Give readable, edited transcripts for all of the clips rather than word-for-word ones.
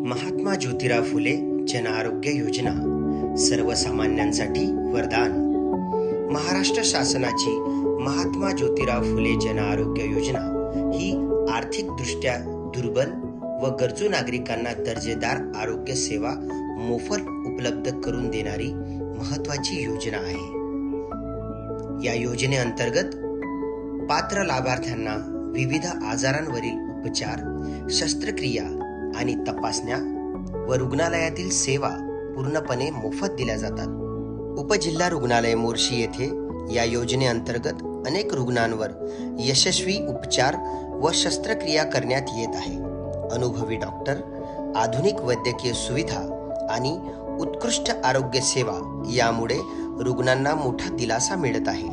महात्मा ज्योतिराव फुले जन आरोग्य योजना सर्वसामान्यांसाठी वरदान। महाराष्ट्र शासनाची महात्मा ज्योतिराव फुले जन आरोग्य योजना ही आर्थिकदृष्ट्या दुर्बल व गरजू नागरिकांना दर्जेदार आरोग्य सेवा मोफत उपलब्ध करून देणारी महत्त्वाची योजना आहे। या योजनेअंतर्गत पात्र लाभार्थ्यांना विविध आजारांवरील उपचार, शस्त्रक्रिया आणि तपासण्या व रुग्णालयातील सेवा पूर्णपणे मोफत दिल्या जातात। उपजिल्हा रुग्णालय मोर्शी येथे या योजनेअंतर्गत अनेक रुग्णांवर यशस्वी उपचार व शस्त्रक्रिया करण्यात येत आहे। अनुभवी डॉक्टर, आधुनिक वैद्यकीय सुविधा आणि उत्कृष्ट आरोग्य सेवा यामुळे रुग्णांना मोठा दिलासा मिळत आहे।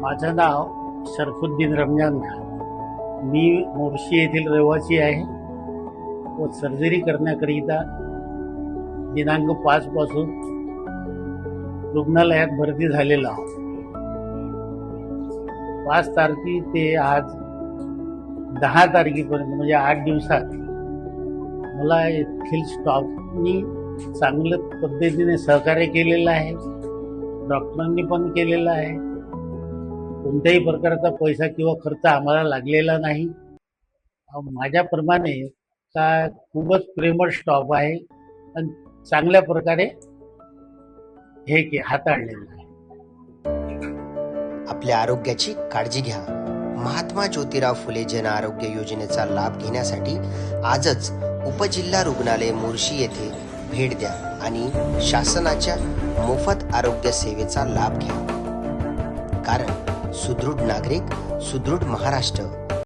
माझं नाव शरफुद्दीन रमजान खान। मी मोर्शी येथील रहिवासी आहे व सर्जरी करण्याकरिता दिनांक 5 पासून रुग्णालयात भरती झालेलो आहोत। 5 तारखे ते आज 10 तारखेपर्यंत म्हणजे 8 दिवसात मला येथील स्टाफनी चांगल्या पद्धतीने सहकार्य केलेलं आहे, डॉक्टरांनी पण केलेलं आहे। कोणत्याही प्रकारचा पैसा किंवा खर्च आम्हाला लागलेला नाही। माझ्याप्रमाणे का खूपच प्रेमळ स्टाफ आहे आणि चांगल्या प्रकारे हे हाताळलेलं आहे। आपल्या आरोग्याची काळजी घ्या। महात्मा ज्योतिराव फुले जन आरोग्य योजनेचा लाभ घेण्यासाठी आजच उपजिल्हा रुग्णालय मोर्शी येथे भेट द्या आणि शासनाच्या मोफत आरोग्य सेवेचा लाभ घ्या। कारण सुदृढ नागरिक, सुदृढ महाराष्ट्र